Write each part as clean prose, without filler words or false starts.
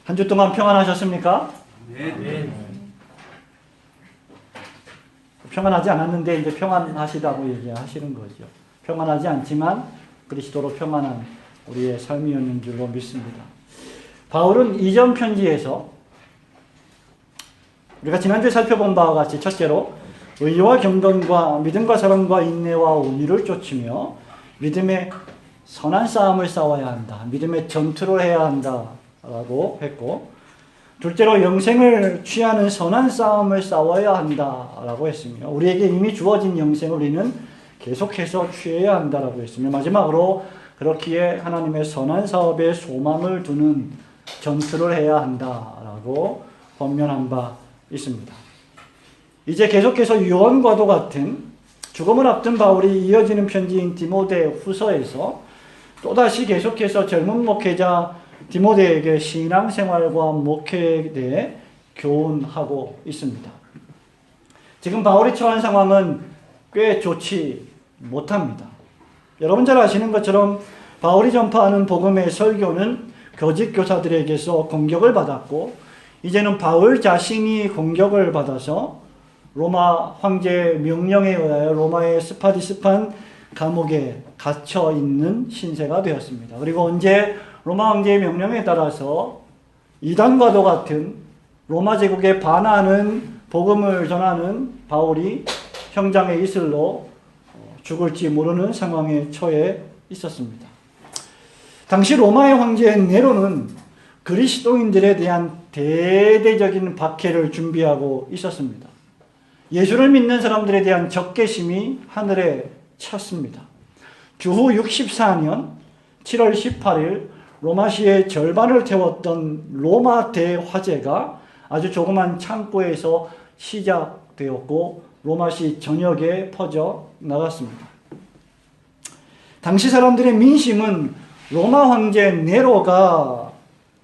한 주 동안 평안하셨습니까? 네. 평안하지 않았는데 이제 평안하시다고 얘기하시는 거죠. 평안하지 않지만 그리스도로 평안한 우리의 삶이었는 줄로 믿습니다. 바울은 이전 편지에서 우리가 지난주에 살펴본 바와 같이 첫째로 의와 경건과 믿음과 사랑과 인내와 온유를 쫓으며 믿음의 선한 싸움을 싸워야 한다. 믿음의 전투를 해야 한다라고 했고, 둘째로 영생을 취하는 선한 싸움을 싸워야 한다라고 했으며, 우리에게 이미 주어진 영생을 우리는 계속해서 취해야 한다라고 했으며, 마지막으로 그렇기에 하나님의 선한 사업에 소망을 두는 전투를 해야 한다라고 번면한 바 있습니다. 이제 계속해서 유언과도 같은 죽음을 앞둔 바울이 이어지는 편지인 디모데 후서에서 또다시 계속해서 젊은 목회자 디모데에게 신앙생활과 목회에 대해 교훈하고 있습니다. 지금 바울이 처한 상황은 꽤 좋지 못합니다. 여러분 잘 아시는 것처럼 바울이 전파하는 복음의 설교는 거짓 교사들에게서 공격을 받았고, 이제는 바울 자신이 공격을 받아서 로마 황제의 명령에 의하여 로마의 스파디스판 감옥에 갇혀 있는 신세가 되었습니다. 그리고 언제 로마 황제의 명령에 따라서 이단과도 같은 로마 제국에 반하는 복음을 전하는 바울이 형장의 이슬로 죽을지 모르는 상황에 처해 있었습니다. 당시 로마의 황제 네로는 그리스도인들에 대한 대대적인 박해를 준비하고 있었습니다. 예수를 믿는 사람들에 대한 적개심이 하늘에 찼습니다. 주후 64년 7월 18일 로마시의 절반을 태웠던 로마 대화재가 아주 조그만 창고에서 시작되었고 로마시 전역에 퍼져 나갔습니다. 당시 사람들의 민심은 로마 황제 네로가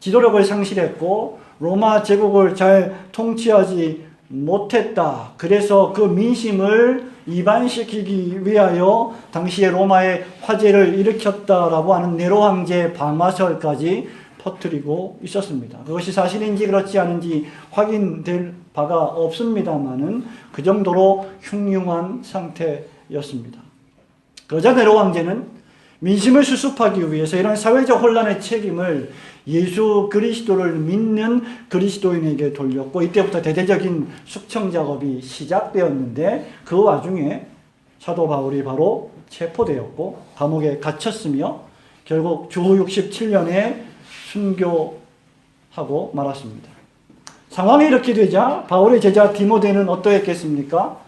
지도력을 상실했고 로마 제국을 잘 통치하지 못했다. 그래서 그 민심을 이반시키기 위하여 당시에 로마의 화재를 일으켰다라고 하는 네로 황제의 방화설까지 퍼뜨리고 있었습니다. 그것이 사실인지 그렇지 않은지 확인될 바가 없습니다만은 그 정도로 흉흉한 상태였습니다. 그러자 네로 황제는 민심을 수습하기 위해서 이런 사회적 혼란의 책임을 예수 그리스도를 믿는 그리스도인에게 돌렸고, 이때부터 대대적인 숙청 작업이 시작되었는데, 그 와중에 사도 바울이 바로 체포되었고 감옥에 갇혔으며 결국 주후 67년에 순교하고 말았습니다. 상황이 이렇게 되자 바울의 제자 디모데는 어떠했겠습니까?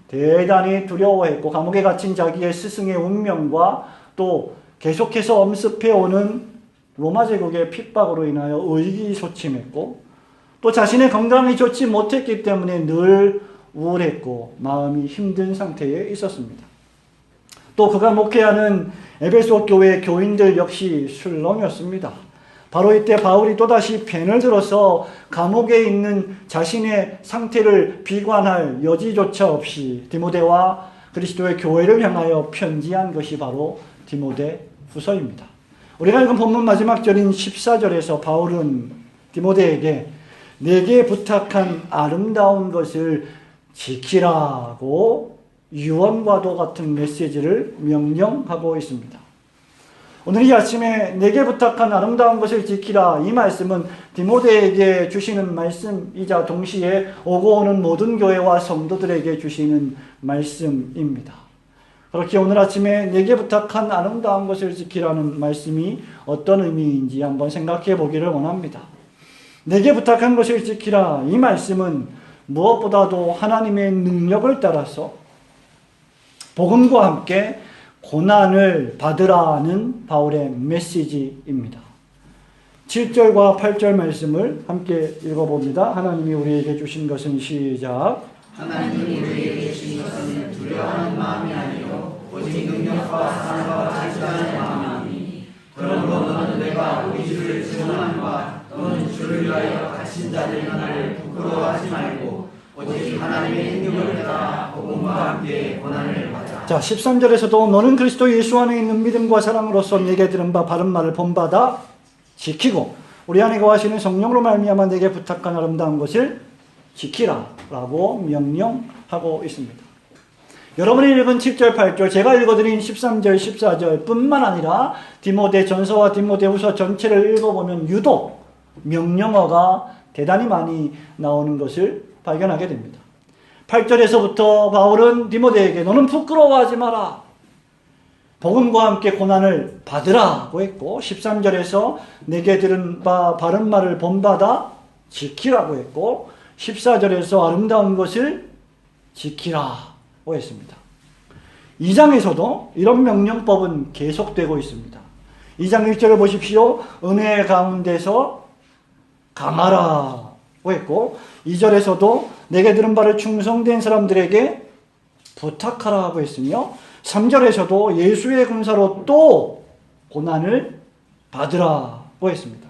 대단히 두려워했고 감옥에 갇힌 자기의 스승의 운명과 또 계속해서 엄습해오는 로마 제국의 핍박으로 인하여 의기소침했고, 또 자신의 건강이 좋지 못했기 때문에 늘 우울했고 마음이 힘든 상태에 있었습니다. 또 그가 목회하는 에베소 교회 교인들 역시 술렁이었습니다. 바로 이때 바울이 또다시 펜을 들어서 감옥에 있는 자신의 상태를 비관할 여지조차 없이 디모데와 그리스도의 교회를 향하여 편지한 것이 바로 디모데 후서입니다. 우리가 읽은 본문 마지막 절인 14절에서 바울은 디모데에게 내게 부탁한 아름다운 것을 지키라고 유언과도 같은 메시지를 명령하고 있습니다. 오늘 이 아침에 내게 부탁한 아름다운 것을 지키라, 이 말씀은 디모데에게 주시는 말씀이자 동시에 오고 오는 모든 교회와 성도들에게 주시는 말씀입니다. 그렇게 오늘 아침에 내게 부탁한 아름다운 것을 지키라는 말씀이 어떤 의미인지 한번 생각해 보기를 원합니다. 내게 부탁한 것을 지키라, 이 말씀은 무엇보다도 하나님의 능력을 따라서 복음과 함께 고난을 받으라는 바울의 메시지입니다. 7절과 8절 말씀을 함께 읽어봅니다. 하나님이 우리에게 주신 것은 시작. 하나님이 우리에게 주신 것은 두려워하는 마음이 아니요 오직 능력과 사랑과 자비하는 마음이니, 그러므로 너는 내가 우리 주를 증언함과 또는 주를 위하여 갇힌 자들 하나를 부끄러워하지 말고 오직 하나님의 능력을 따라 복음과 함께 고난을 받아. 자, 13절에서도 너는 그리스도 예수 안에 있는 믿음과 사랑으로서 내게 들은 바 바른 말을 본받아 지키고 우리 안에 거하시는 성령으로 말미암아 내게 부탁한 아름다운 것을 지키라 라고 명령하고 있습니다. 여러분이 읽은 7절 8절 제가 읽어드린 13절 14절 뿐만 아니라 디모데 전서와 디모데 후서 전체를 읽어보면 유독 명령어가 대단히 많이 나오는 것을 발견하게 됩니다. 8절에서부터 바울은 디모데에게 너는 부끄러워하지 마라, 복음과 함께 고난을 받으라고 했고, 13절에서 내게 들은 바 바른 말을 본받아 지키라고 했고, 14절에서 아름다운 것을 지키라고 했습니다. 2장에서도 이런 명령법은 계속되고 있습니다. 2장 1절을 보십시오. 은혜 가운데서 강하라고 했고, 2절에서도 내게 들은 바를 충성된 사람들에게 부탁하라고 했으며, 3절에서도 예수의 군사로 또 고난을 받으라고 했습니다.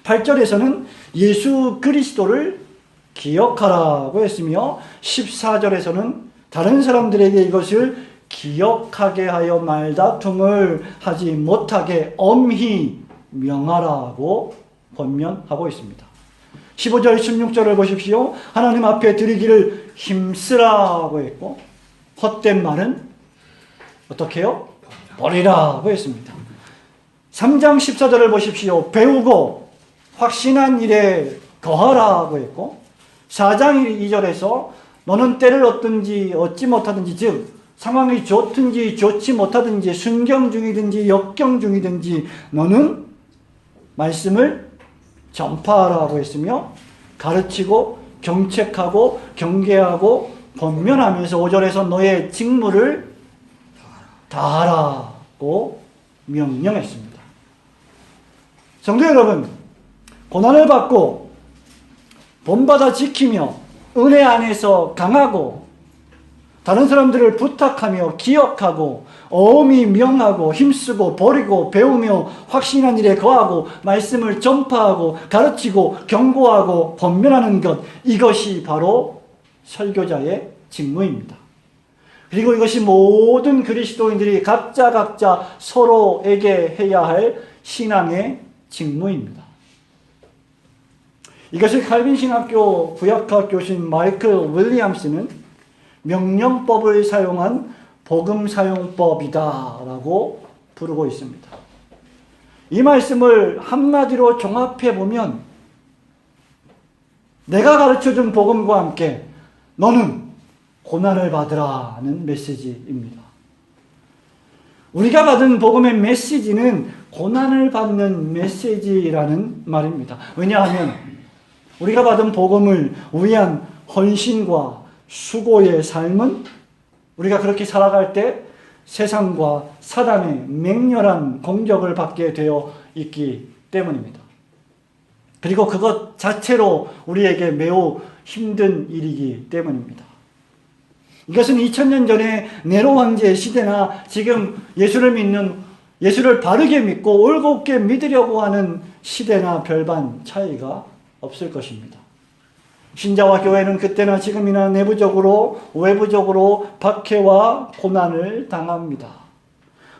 8절에서는 예수 그리스도를 기억하라고 했으며, 14절에서는 다른 사람들에게 이것을 기억하게 하여 말다툼을 하지 못하게 엄히 명하라고 권면하고 있습니다. 15절 16절을 보십시오. 하나님 앞에 드리기를 힘쓰라고 했고, 헛된 말은 어떻게 해요? 버리라고 했습니다. 3장 14절을 보십시오. 배우고 확신한 일에 거하라고 했고, 4장 2절에서 너는 때를 얻든지 얻지 못하든지, 즉 상황이 좋든지 좋지 못하든지 순경 중이든지 역경 중이든지 너는 말씀을 전파하라고 했으며, 가르치고 경책하고 경계하고 권면하면서 5절에서 너의 직무를 다하라고 명령했습니다. 성도 여러분, 고난을 받고 본받아 지키며 은혜 안에서 강하고 다른 사람들을 부탁하며 기억하고 엄히 명하고 힘쓰고 버리고 배우며 확신한 일에 거하고 말씀을 전파하고 가르치고 경고하고 권면하는 것, 이것이 바로 설교자의 직무입니다. 그리고 이것이 모든 그리스도인들이 각자 서로에게 해야 할 신앙의 직무입니다. 이것을 칼빈 신학교 구약학 교수인 마이클 윌리엄스는 명령법을 사용한 복음 사용법이다라고 부르고 있습니다. 이 말씀을 한마디로 종합해 보면, 내가 가르쳐준 복음과 함께 너는 고난을 받으라는 메시지입니다. 우리가 받은 복음의 메시지는 고난을 받는 메시지라는 말입니다. 왜냐하면 우리가 받은 복음을 위한 헌신과 수고의 삶은 우리가 그렇게 살아갈 때 세상과 사단의 맹렬한 공격을 받게 되어 있기 때문입니다. 그리고 그것 자체로 우리에게 매우 힘든 일이기 때문입니다. 이것은 2000년 전에 네로 황제의 시대나 지금 예수를 바르게 믿고 올곧게 믿으려고 하는 시대나 별반 차이가 없을 것입니다. 신자와 교회는 그때나 지금이나 내부적으로 외부적으로 박해와 고난을 당합니다.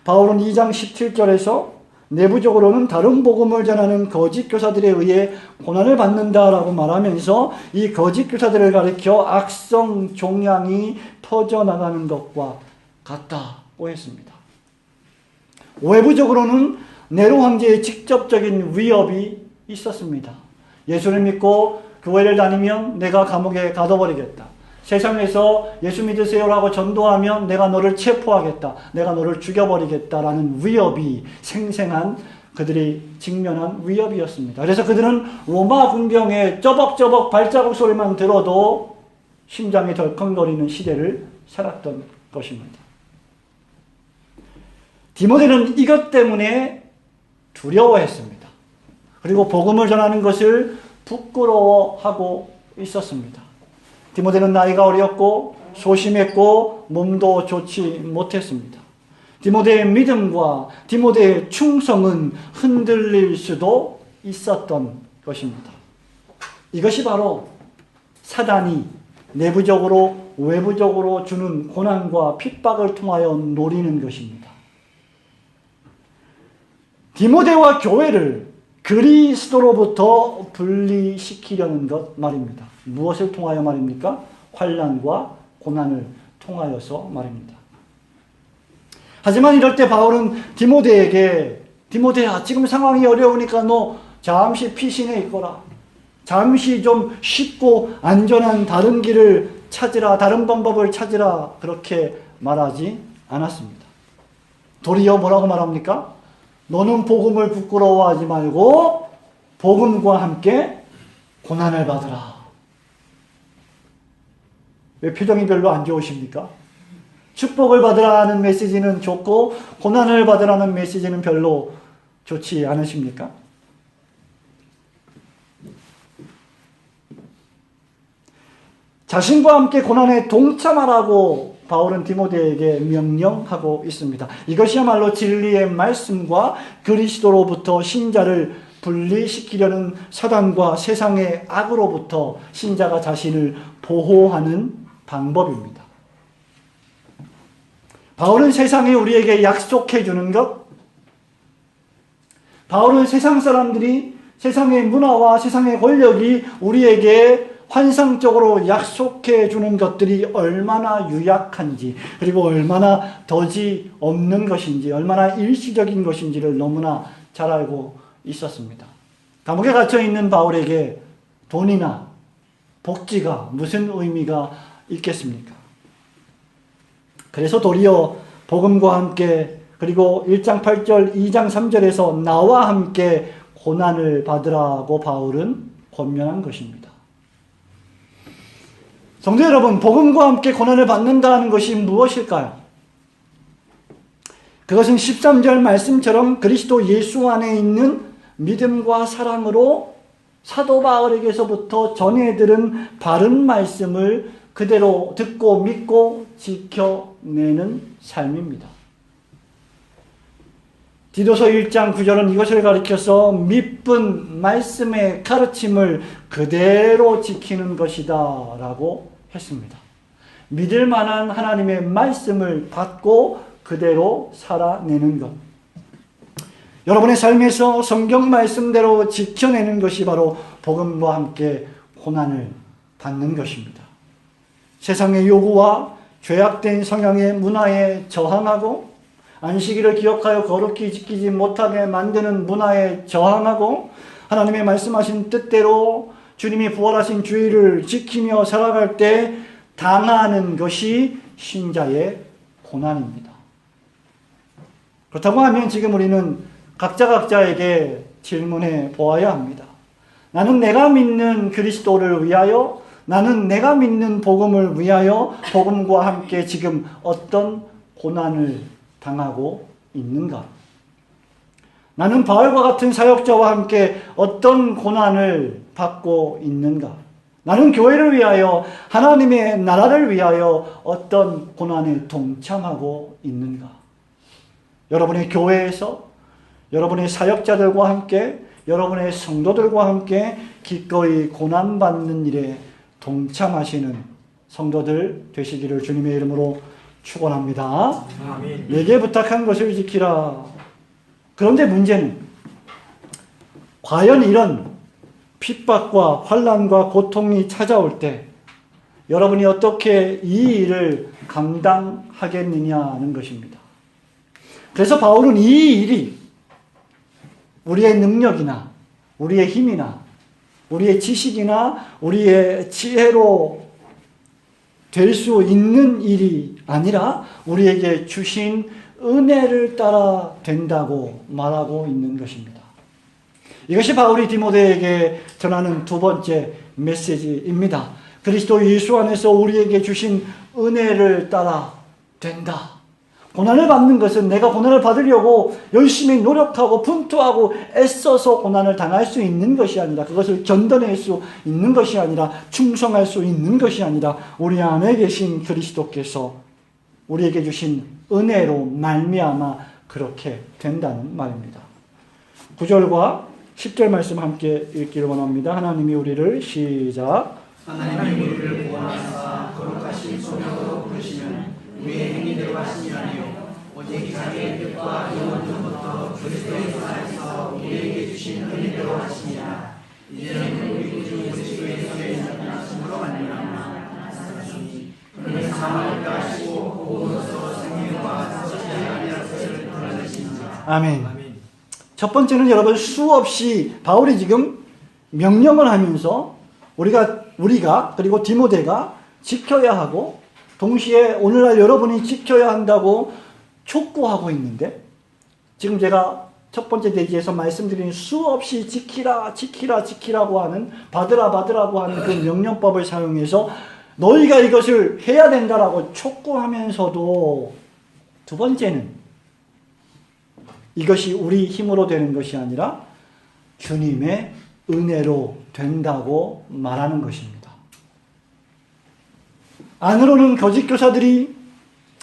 바울은 2장 17절에서 내부적으로는 다른 복음을 전하는 거짓 교사들에 의해 고난을 받는다라고 말하면서 이 거짓 교사들을 가리켜 악성 종양이 퍼져나가는 것과 같다고 했습니다. 외부적으로는 네로 황제의 직접적인 위협이 있었습니다. 예수를 믿고 교회를 다니면 내가 감옥에 가둬버리겠다. 세상에서 예수 믿으세요라고 전도하면 내가 너를 체포하겠다. 내가 너를 죽여버리겠다라는 위협이 생생한 그들이 직면한 위협이었습니다. 그래서 그들은 로마 군병의 쩌벅쩌벅 발자국 소리만 들어도 심장이 덜컹거리는 시대를 살았던 것입니다. 디모데는 이것 때문에 두려워했습니다. 그리고 복음을 전하는 것을 부끄러워하고 있었습니다. 디모데는 나이가 어렸고 소심했고 몸도 좋지 못했습니다. 디모데의 믿음과 디모데의 충성은 흔들릴 수도 있었던 것입니다. 이것이 바로 사단이 내부적으로 외부적으로 주는 고난과 핍박을 통하여 노리는 것입니다. 디모데와 교회를 그리스도로부터 분리시키려는 것 말입니다. 무엇을 통하여 말입니까? 환난과 고난을 통하여서 말입니다. 하지만 이럴 때 바울은 디모데에게 디모데야, 지금 상황이 어려우니까 너 잠시 피신해 있거라. 잠시 좀 쉽고 안전한 다른 길을 찾으라. 다른 방법을 찾으라. 그렇게 말하지 않았습니다. 도리어 뭐라고 말합니까? 너는 복음을 부끄러워하지 말고 복음과 함께 고난을 받으라. 왜 표정이 별로 안 좋으십니까? 축복을 받으라는 메시지는 좋고 고난을 받으라는 메시지는 별로 좋지 않으십니까? 자신과 함께 고난에 동참하라고 바울은 디모데에게 명령하고 있습니다. 이것이야말로 진리의 말씀과 그리스도로부터 신자를 분리시키려는 사단과 세상의 악으로부터 신자가 자신을 보호하는 방법입니다. 바울은 세상이 우리에게 약속해 주는 것, 바울은 세상 사람들이 세상의 문화와 세상의 권력이 우리에게 환상적으로 약속해 주는 것들이 얼마나 유약한지, 그리고 얼마나 덧이 없는 것인지, 얼마나 일시적인 것인지를 너무나 잘 알고 있었습니다. 감옥에 갇혀 있는 바울에게 돈이나 복지가 무슨 의미가 있겠습니까? 그래서 도리어 복음과 함께, 그리고 1장 8절, 2장 3절에서 나와 함께 고난을 받으라고 바울은 권면한 것입니다. 성도 여러분, 복음과 함께 고난을 받는다는 것이 무엇일까요? 그것은 13절 말씀처럼 그리스도 예수 안에 있는 믿음과 사랑으로 사도 바울에게서부터 전해 들은 바른 말씀을 그대로 듣고 믿고 지켜내는 삶입니다. 디도서 1장 9절은 이것을 가리켜서 믿은 말씀의 가르침을 그대로 지키는 것이다 라고 했습니다. 믿을 만한 하나님의 말씀을 받고 그대로 살아내는 것. 여러분의 삶에서 성경 말씀대로 지켜내는 것이 바로 복음과 함께 고난을 받는 것입니다. 세상의 요구와 죄악된 성향의 문화에 저항하고 안식일을 기억하여 거룩히 지키지 못하게 만드는 문화에 저항하고 하나님의 말씀하신 뜻대로 주님이 부활하신 주일을 지키며 살아갈 때 당하는 것이 신자의 고난입니다. 그렇다고 하면 지금 우리는 각자에게 질문해 보아야 합니다. 나는 내가 믿는 그리스도를 위하여, 나는 내가 믿는 복음을 위하여 복음과 함께 지금 어떤 고난을 당하고 있는가? 나는 바울과 같은 사역자와 함께 어떤 고난을 받고 있는가? 나는 교회를 위하여, 하나님의 나라를 위하여 어떤 고난에 동참하고 있는가? 여러분의 교회에서, 여러분의 사역자들과 함께, 여러분의 성도들과 함께 기꺼이 고난받는 일에 동참하시는 성도들 되시기를 주님의 이름으로 축원합니다. 아멘. 내게 부탁한 것을 지키라. 그런데 문제는 과연 이런 핍박과 환난과 고통이 찾아올 때 여러분이 어떻게 이 일을 감당하겠느냐는 것입니다. 그래서 바울은 이 일이 우리의 능력이나 우리의 힘이나 우리의 지식이나 우리의 지혜로 될 수 있는 일이 아니라 우리에게 주신 은혜를 따라 된다고 말하고 있는 것입니다. 이것이 바울이 디모데에게 전하는 두 번째 메시지입니다. 그리스도 예수 안에서 우리에게 주신 은혜를 따라 된다. 고난을 받는 것은 내가 고난을 받으려고 열심히 노력하고 분투하고 애써서 고난을 당할 수 있는 것이 아니라, 그것을 견뎌낼 수 있는 것이 아니라, 충성할 수 있는 것이 아니라 우리 안에 계신 그리스도께서 우리에게 주신 은혜로 말미암아 그렇게 된다는 말입니다. 9절과 10절 말씀 함께 읽기를 원합니다. 하나님이 우리를 시작. 하나님이 우리를 구원하사 거룩하신 소명으로 부르시면 우리의 행위대로 하심이 아니요 오직 자기의 뜻과 영원전부터 그리스도 예수 안에서 우리의 우리에게 주신 은혜대로 하시니라. 이제는 우리 구주 그리스도의 나타나심으로 말미암아 나타나시니 그는 사망을 가시고 복음으로써 생명과 섭취하지 아니할 것을 드러내시니라. 아멘. 첫 번째는 여러분 수없이 바울이 지금 명령을 하면서 우리가 그리고 디모데가 지켜야 하고 동시에 오늘날 여러분이 지켜야 한다고 촉구하고 있는데 지금 제가 첫 번째 대지에서 말씀드린 수없이 지키라고 하는 받으라고 하는 그 명령법을 사용해서 너희가 이것을 해야 된다라고 촉구하면서도 두 번째는 이것이 우리 힘으로 되는 것이 아니라 주님의 은혜로 된다고 말하는 것입니다. 안으로는 거짓 교사들이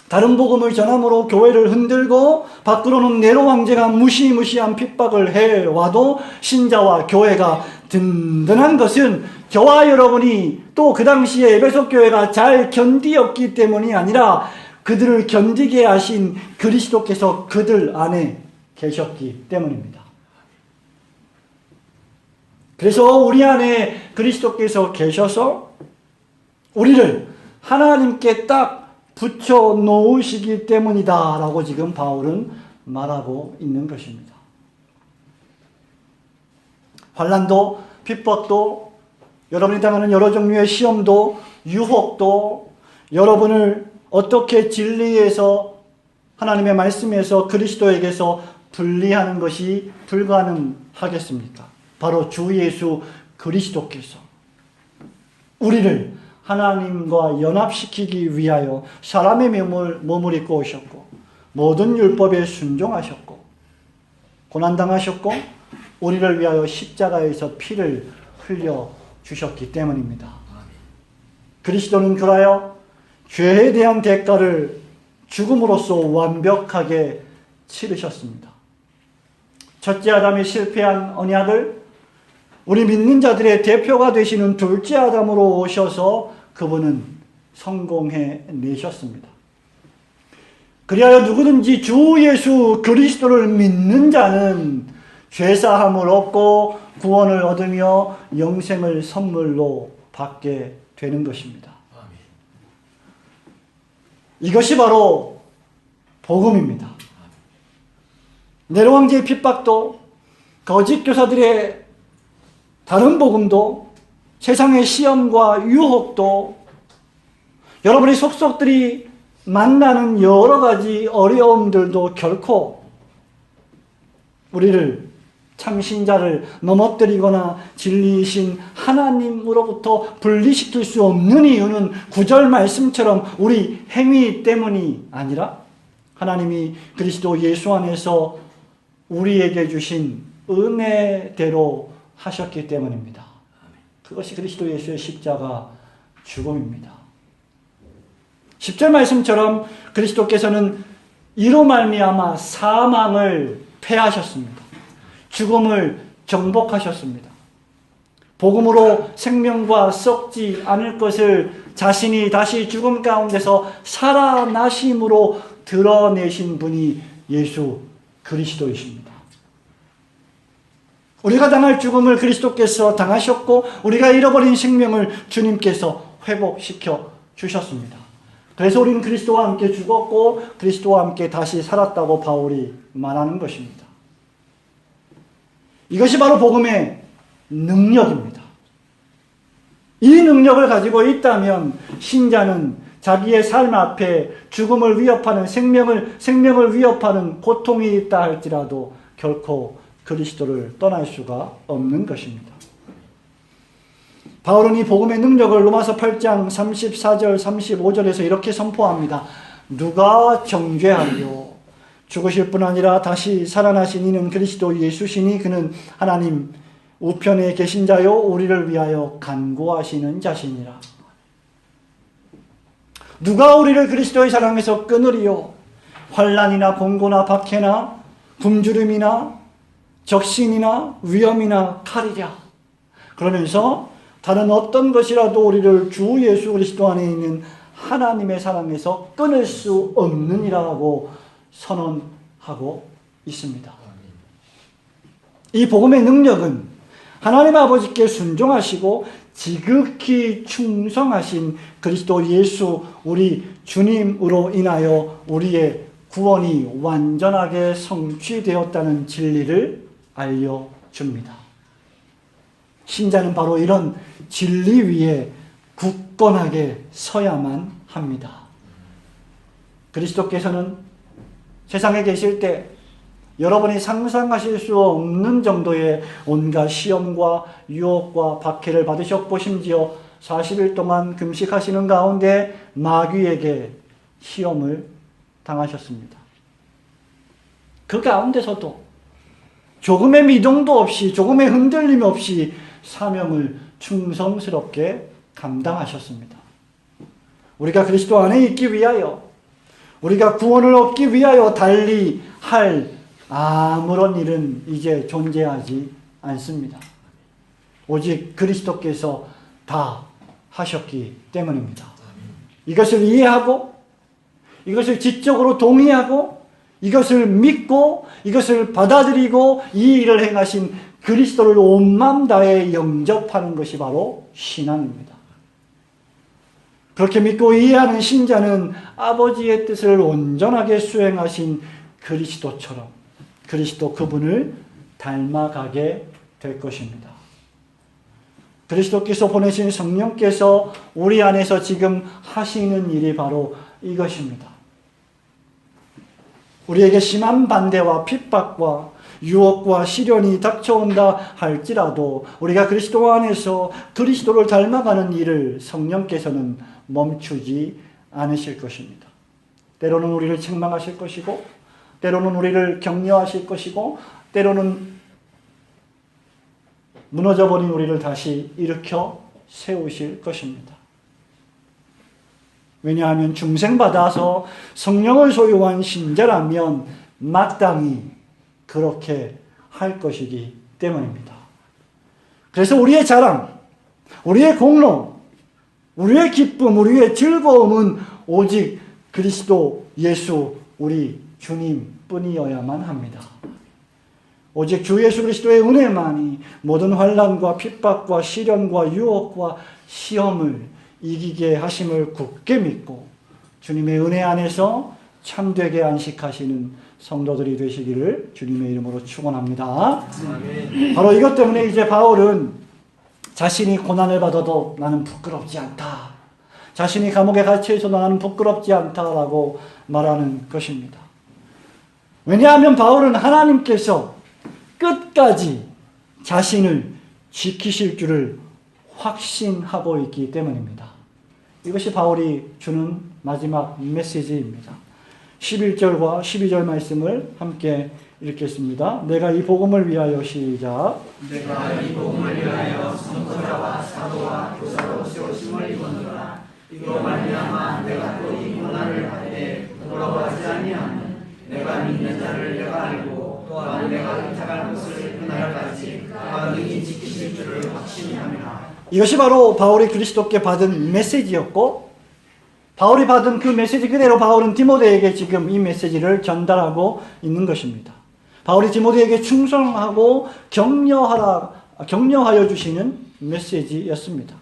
다른 복음을 전함으로 교회를 흔들고 밖으로는 네로 황제가 무시무시한 핍박을 해와도 신자와 교회가 든든한 것은 저와 여러분이 또 그 당시에 에베소 교회가 잘 견디었기 때문이 아니라 그들을 견디게 하신 그리스도께서 그들 안에 계셨기 때문입니다. 그래서 우리 안에 그리스도께서 계셔서 우리를 하나님께 딱 붙여 놓으시기 때문이다 라고 지금 바울은 말하고 있는 것입니다. 환난도 핍박도 여러분이 당하는 여러 종류의 시험도 유혹도 여러분을 어떻게 진리에서 하나님의 말씀에서 그리스도에게서 분리하는 것이 불가능하겠습니까? 바로 주 예수 그리스도께서 우리를 하나님과 연합시키기 위하여 사람의 몸을 입고 오셨고 모든 율법에 순종하셨고 고난당하셨고 우리를 위하여 십자가에서 피를 흘려주셨기 때문입니다. 그리스도는 그라여 죄에 대한 대가를 죽음으로써 완벽하게 치르셨습니다. 첫째 아담이 실패한 언약을 우리 믿는 자들의 대표가 되시는 둘째 아담으로 오셔서 그분은 성공해 내셨습니다. 그리하여 누구든지 주 예수 그리스도를 믿는 자는 죄사함을 얻고 구원을 얻으며 영생을 선물로 받게 되는 것입니다. 이것이 바로 복음입니다. 네로 황제의 핍박도 거짓 교사들의 다른 복음도 세상의 시험과 유혹도 여러분의 속속들이 만나는 여러 가지 어려움들도 결코 우리를 참신자를 넘어뜨리거나 진리이신 하나님으로부터 분리시킬 수 없는 이유는 구절 말씀처럼 우리 행위 때문이 아니라 하나님이 그리스도 예수 안에서 우리에게 주신 은혜대로 하셨기 때문입니다. 그것이 그리스도 예수의 십자가 죽음입니다. 10절 말씀처럼 그리스도께서는 이로 말미암아 사망을 패하셨습니다. 죽음을 정복하셨습니다. 복음으로 생명과 썩지 않을 것을 자신이 다시 죽음 가운데서 살아나심으로 드러내신 분이 예수 그리스도이십니다. 우리가 당할 죽음을 그리스도께서 당하셨고 우리가 잃어버린 생명을 주님께서 회복시켜 주셨습니다. 그래서 우리는 그리스도와 함께 죽었고 그리스도와 함께 다시 살았다고 바울이 말하는 것입니다. 이것이 바로 복음의 능력입니다. 이 능력을 가지고 있다면 신자는 자기의 삶 앞에 죽음을 위협하는 생명을 위협하는 고통이 있다 할지라도 결코 그리스도를 떠날 수가 없는 것입니다. 바울은 이 복음의 능력을 로마서 8장 34절 35절에서 이렇게 선포합니다. 누가 정죄하리요? 죽으실 뿐 아니라 다시 살아나신 이는 그리스도 예수시니 그는 하나님 우편에 계신 자요 우리를 위하여 간구하시는 자시니라. 누가 우리를 그리스도의 사랑에서 끊으리요? 환난이나 공고나 박해나 굶주림이나 적신이나 위험이나 칼이랴. 그러면서 다른 어떤 것이라도 우리를 주 예수 그리스도 안에 있는 하나님의 사랑에서 끊을 수 없느니라고 선언하고 있습니다. 이 복음의 능력은 하나님 아버지께 순종하시고 지극히 충성하신 그리스도 예수 우리 주님으로 인하여 우리의 구원이 완전하게 성취되었다는 진리를 알려줍니다. 신자는 바로 이런 진리 위에 굳건하게 서야만 합니다. 그리스도께서는 세상에 계실 때 여러분이 상상하실 수 없는 정도의 온갖 시험과 유혹과 박해를 받으셨고 심지어 40일 동안 금식하시는 가운데 마귀에게 시험을 당하셨습니다. 그 가운데서도 조금의 미동도 없이 조금의 흔들림 없이 사명을 충성스럽게 감당하셨습니다. 우리가 그리스도 안에 있기 위하여 우리가 구원을 얻기 위하여 달리 할 아무런 일은 이제 존재하지 않습니다. 오직 그리스도께서 다 하셨기 때문입니다. 이것을 이해하고 이것을 지적으로 동의하고 이것을 믿고 이것을 받아들이고 이 일을 행하신 그리스도를 온 마음 다해 영접하는 것이 바로 신앙입니다. 그렇게 믿고 이해하는 신자는 아버지의 뜻을 온전하게 수행하신 그리스도처럼 그리스도 그분을 닮아가게 될 것입니다. 그리스도께서 보내신 성령께서 우리 안에서 지금 하시는 일이 바로 이것입니다. 우리에게 심한 반대와 핍박과 유혹과 시련이 닥쳐온다 할지라도 우리가 그리스도 안에서 그리스도를 닮아가는 일을 성령께서는 멈추지 않으실 것입니다. 때로는 우리를 책망하실 것이고 때로는 우리를 격려하실 것이고 때로는 무너져버린 우리를 다시 일으켜 세우실 것입니다. 왜냐하면 중생받아서 성령을 소유한 신자라면 마땅히 그렇게 할 것이기 때문입니다. 그래서 우리의 자랑, 우리의 공로, 우리의 기쁨, 우리의 즐거움은 오직 그리스도 예수 우리 주님뿐이어야만 합니다. 오직 주 예수 그리스도의 은혜만이 모든 환난과 핍박과 시련과 유혹과 시험을 이기게 하심을 굳게 믿고 주님의 은혜 안에서 참되게 안식하시는 성도들이 되시기를 주님의 이름으로 축원합니다. 바로 이것 때문에 이제 바울은 자신이 고난을 받아도 나는 부끄럽지 않다. 자신이 감옥에 갇혀 있어도 나는 부끄럽지 않다라고 말하는 것입니다. 왜냐하면 바울은 하나님께서 끝까지 자신을 지키실 줄을 확신하고 있기 때문입니다. 이것이 바울이 주는 마지막 메시지입니다. 11절과 12절 말씀을 함께 읽겠습니다. 내가 이 복음을 위하여 시작. 내가 이 복음을 위하여 선포자와 사도와 교사로 세우심을 입었노라. 이로 말미암아 내가 또 이 고난을 받되 부끄러워하지 아니하는 내가 믿는 자를 내가 알고 또한 내가 의탁할 것을 그날까지 그가 능히 지키실 줄을 확신히 합니다. 이것이 바로 바울이 그리스도께 받은 메시지였고 바울이 받은 그 메시지 그대로 바울은 디모데에게 지금 이 메시지를 전달하고 있는 것입니다. 바울이 디모데에게 충성하고 격려하여 주시는 메시지였습니다.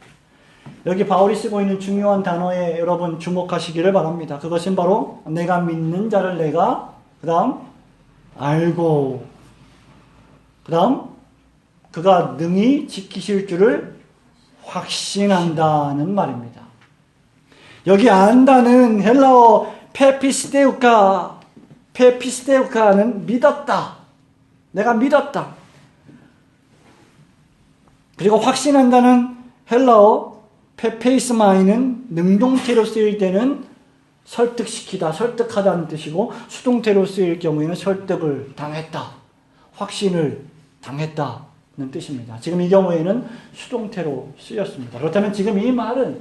여기 바울이 쓰고 있는 중요한 단어에 여러분 주목하시기를 바랍니다. 그것은 바로 내가 믿는 자를 내가 그 다음 알고 그 다음 그가 능히 지키실 줄을 확신한다는 말입니다. 여기 안다는 헬라어 페피스테우카는 믿었다. 내가 믿었다. 그리고 확신한다는 헬라어 페페이스마이는 능동태로 쓰일 때는 설득시키다, 설득하다는 뜻이고 수동태로 쓰일 경우에는 설득을 당했다, 확신을 당했다는 뜻입니다. 지금 이 경우에는 수동태로 쓰였습니다. 그렇다면 지금 이 말은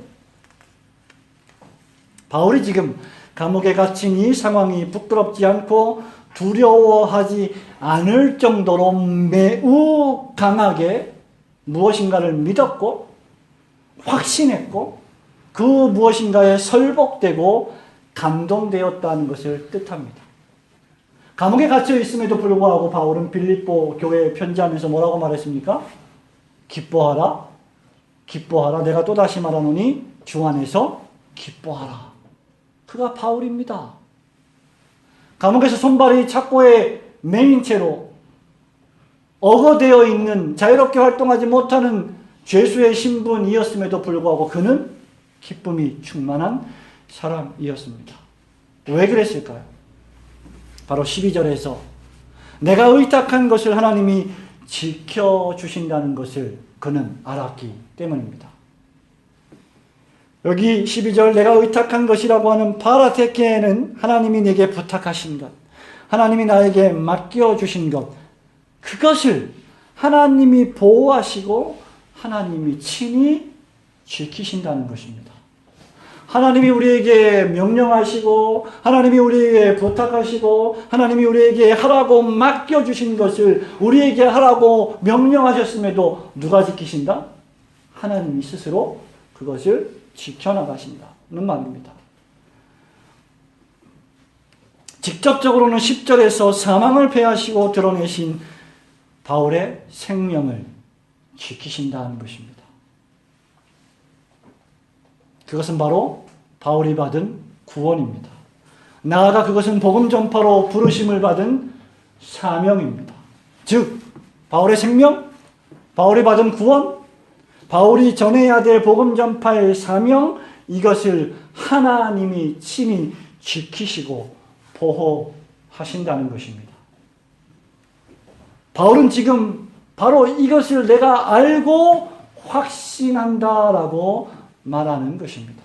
바울이 지금 감옥에 갇힌 이 상황이 부끄럽지 않고 두려워하지 않을 정도로 매우 강하게 무엇인가를 믿었고 확신했고 그 무엇인가에 설복되고 감동되었다는 것을 뜻합니다. 감옥에 갇혀 있음에도 불구하고 바울은 빌립보 교회에 편지하면서 뭐라고 말했습니까? 기뻐하라. 기뻐하라. 내가 또다시 말하노니 주 안에서 기뻐하라. 그가 바울입니다. 감옥에서 손발이 착고에 매인 채로 억어되어 있는 자유롭게 활동하지 못하는 죄수의 신분이었음에도 불구하고 그는 기쁨이 충만한 사람이었습니다. 왜 그랬을까요? 바로 12절에서 내가 의탁한 것을 하나님이 지켜주신다는 것을 그는 알았기 때문입니다. 여기 12절 내가 의탁한 것이라고 하는 파라테케는 하나님이 내게 부탁하신 것, 하나님이 나에게 맡겨주신 것, 그것을 하나님이 보호하시고 하나님이 친히 지키신다는 것입니다. 하나님이 우리에게 명령하시고 하나님이 우리에게 부탁하시고 하나님이 우리에게 하라고 맡겨주신 것을 우리에게 하라고 명령하셨음에도 누가 지키신다? 하나님이 스스로 그것을 지켜나가신다는 말입니다. 직접적으로는 10절에서 사망을 패하시고 드러내신 바울의 생명을 지키신다는 것입니다. 그것은 바로 바울이 받은 구원입니다. 나아가 그것은 복음 전파로 부르심을 받은 사명입니다. 즉 바울의 생명, 바울이 받은 구원, 바울이 전해야 될 복음 전파의 사명, 이것을 하나님이 친히 지키시고 보호하신다는 것입니다. 바울은 지금 바로 이것을 내가 알고 확신한다라고 말하는 것입니다.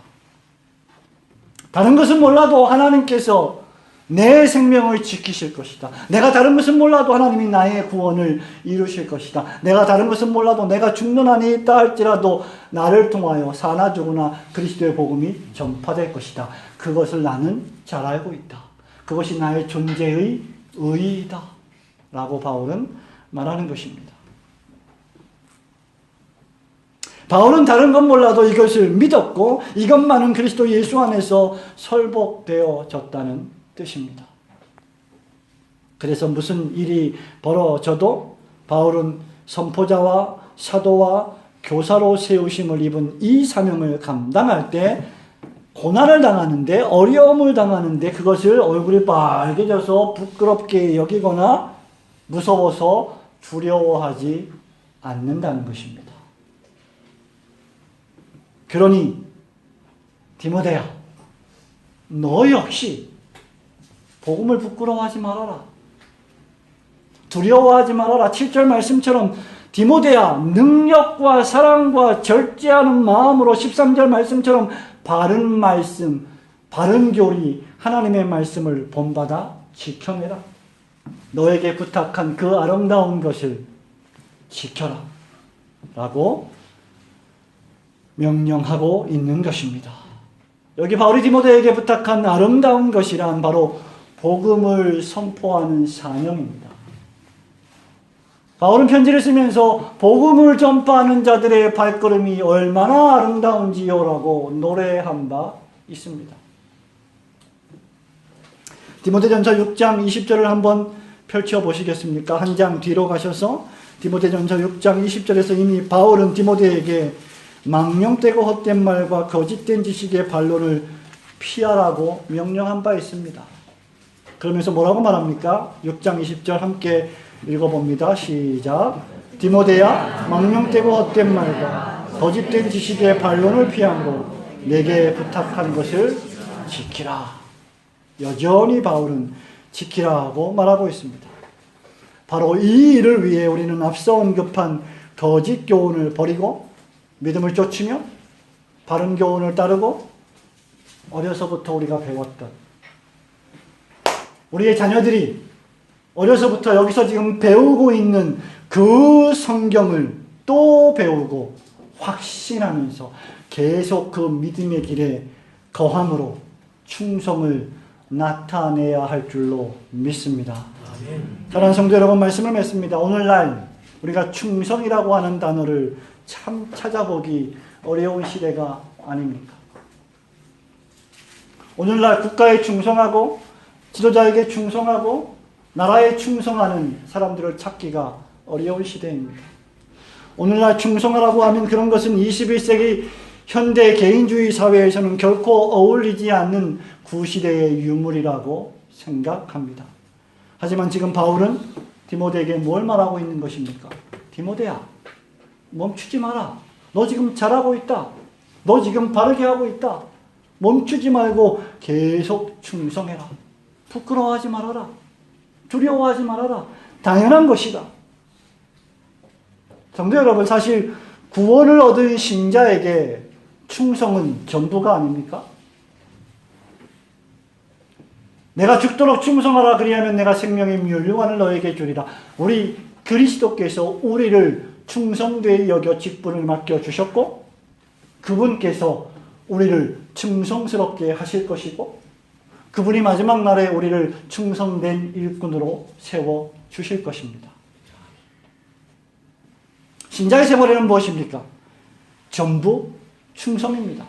다른 것은 몰라도 하나님께서 내 생명을 지키실 것이다. 내가 다른 것은 몰라도 하나님이 나의 구원을 이루실 것이다. 내가 다른 것은 몰라도 내가 죽는 한이 있다 할지라도 나를 통하여 사나 죽으나 그리스도의 복음이 전파될 것이다. 그것을 나는 잘 알고 있다. 그것이 나의 존재의 의의이다. 라고 바울은 말하는 것입니다. 바울은 다른 건 몰라도 이것을 믿었고 이것만은 그리스도 예수 안에서 설복되어졌다는 뜻입니다. 그래서 무슨 일이 벌어져도 바울은 선포자와 사도와 교사로 세우심을 입은 이 사명을 감당할 때 고난을 당하는데 어려움을 당하는데 그것을 얼굴이 빨개져서 부끄럽게 여기거나 무서워서 두려워하지 않는다는 것입니다. 그러니 디모데야, 너 역시 복음을 부끄러워하지 말아라. 두려워하지 말아라. 7절 말씀처럼 디모데야, 능력과 사랑과 절제하는 마음으로 13절 말씀처럼 바른 말씀, 바른 교리, 하나님의 말씀을 본받아 지켜내라. 너에게 부탁한 그 아름다운 것을 지켜라. 라고 명령하고 있는 것입니다. 여기 바울이 디모데에게 부탁한 아름다운 것이란 바로 복음을 선포하는 사명입니다. 바울은 편지를 쓰면서 복음을 전파하는 자들의 발걸음이 얼마나 아름다운지요라고 노래한 바 있습니다. 디모데전서 6장 20절을 한번 펼쳐보시겠습니까? 한 장 뒤로 가셔서 디모데전서 6장 20절에서 이미 바울은 디모데에게 망령되고 헛된 말과 거짓된 지식의 반론을 피하라고 명령한 바 있습니다. 그러면서 뭐라고 말합니까? 6장 20절 함께 읽어봅니다. 시작. 디모데야, 망령되고 헛된 말과 거짓된 지식의 반론을 피하고 내게 부탁한 것을 지키라. 여전히 바울은 지키라고 말하고 있습니다. 바로 이 일을 위해 우리는 앞서 언급한 거짓 교훈을 버리고 믿음을 쫓으며 바른 교훈을 따르고 어려서부터 우리가 배웠던 우리의 자녀들이 어려서부터 여기서 지금 배우고 있는 그 성경을 또 배우고 확신하면서 계속 그 믿음의 길에 거함으로 충성을 나타내야 할 줄로 믿습니다. 사랑하는 성도 여러분, 말씀을 맺습니다. 오늘날 우리가 충성이라고 하는 단어를 참 찾아보기 어려운 시대가 아닙니까? 오늘날 국가에 충성하고 지도자에게 충성하고 나라에 충성하는 사람들을 찾기가 어려운 시대입니다. 오늘날 충성하라고 하면 그런 것은 21세기 현대 개인주의 사회에서는 결코 어울리지 않는 구시대의 유물이라고 생각합니다. 하지만 지금 바울은 디모데에게 뭘 말하고 있는 것입니까? 디모데야, 멈추지 마라. 너 지금 잘하고 있다. 너 지금 바르게 하고 있다. 멈추지 말고 계속 충성해라. 부끄러워하지 말아라. 두려워하지 말아라. 당연한 것이다. 성도 여러분, 사실 구원을 얻은 신자에게 충성은 전부가 아닙니까? 내가 죽도록 충성하라 그리하면 내가 생명의 멸류관을 너에게 주리라. 우리 그리스도께서 우리를 충성되이 여겨 직분을 맡겨주셨고 그분께서 우리를 충성스럽게 하실 것이고 그분이 마지막 날에 우리를 충성된 일꾼으로 세워주실 것입니다. 신자의 생활에는 무엇입니까? 전부 충성입니다.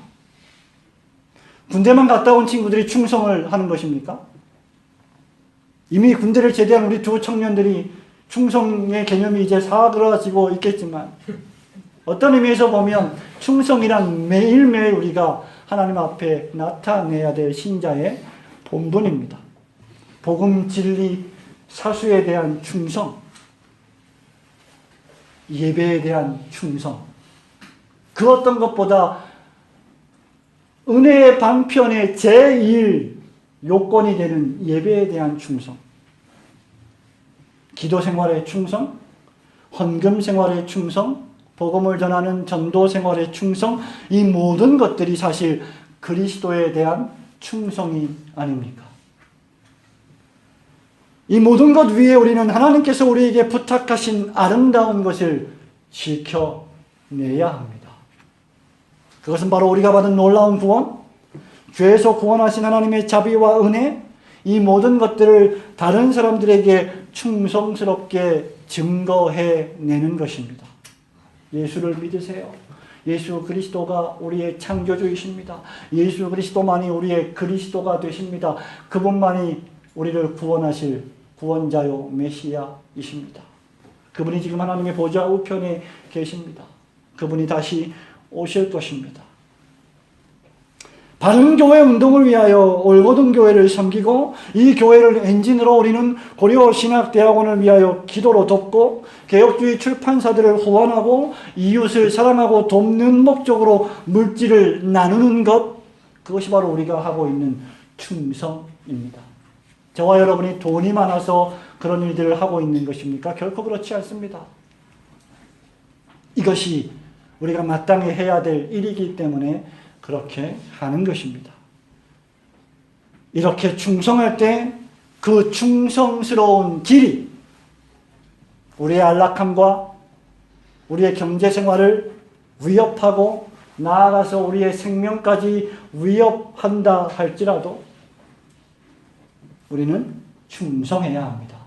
군대만 갔다 온 친구들이 충성을 하는 것입니까? 이미 군대를 제대한 우리 두 청년들이 충성의 개념이 이제 사그라지고 있겠지만 어떤 의미에서 보면 충성이란 매일매일 우리가 하나님 앞에 나타내야 될 신자의 본분입니다. 복음, 진리, 사수에 대한 충성, 예배에 대한 충성, 그 어떤 것보다 은혜의 방편의 제1 요건이 되는 예배에 대한 충성, 기도 생활의 충성, 헌금 생활의 충성, 복음을 전하는 전도 생활의 충성, 이 모든 것들이 사실 그리스도에 대한 충성이 아닙니까? 이 모든 것 위에 우리는 하나님께서 우리에게 부탁하신 아름다운 것을 지켜내야 합니다. 그것은 바로 우리가 받은 놀라운 구원, 죄에서 구원하신 하나님의 자비와 은혜, 이 모든 것들을 다른 사람들에게 충성스럽게 증거해내는 것입니다. 예수를 믿으세요. 예수 그리스도가 우리의 창조주이십니다. 예수 그리스도만이 우리의 그리스도가 되십니다. 그분만이 우리를 구원하실 구원자요 메시아이십니다. 그분이 지금 하나님의 보좌 우편에 계십니다. 그분이 다시 오실 것입니다. 바른 교회 운동을 위하여 올고든 교회를 섬기고 이 교회를 엔진으로 우리는 고려신학대학원을 위하여 기도로 돕고 개혁주의 출판사들을 후원하고 이웃을 사랑하고 돕는 목적으로 물질을 나누는 것, 그것이 바로 우리가 하고 있는 충성입니다. 저와 여러분이 돈이 많아서 그런 일들을 하고 있는 것입니까? 결코 그렇지 않습니다. 이것이 우리가 마땅히 해야 될 일이기 때문에 그렇게 하는 것입니다. 이렇게 충성할 때 그 충성스러운 길이 우리의 안락함과 우리의 경제생활을 위협하고 나아가서 우리의 생명까지 위협한다 할지라도 우리는 충성해야 합니다.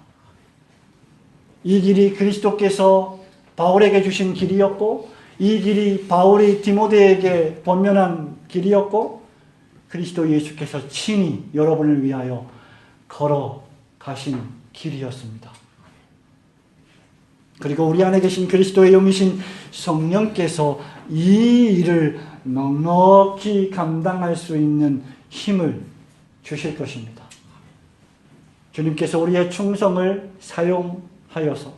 이 길이 그리스도께서 바울에게 주신 길이었고 이 길이 바울이 디모데에게 권면한 길이었고 그리스도 예수께서 친히 여러분을 위하여 걸어가신 길이었습니다. 그리고 우리 안에 계신 그리스도의 영이신 성령께서 이 일을 넉넉히 감당할 수 있는 힘을 주실 것입니다. 주님께서 우리의 충성을 사용하여서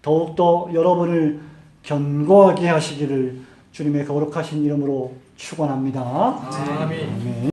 더욱더 여러분을 견고하게 하시기를 주님의 거룩하신 이름으로 축원합니다. 아멘. 아멘.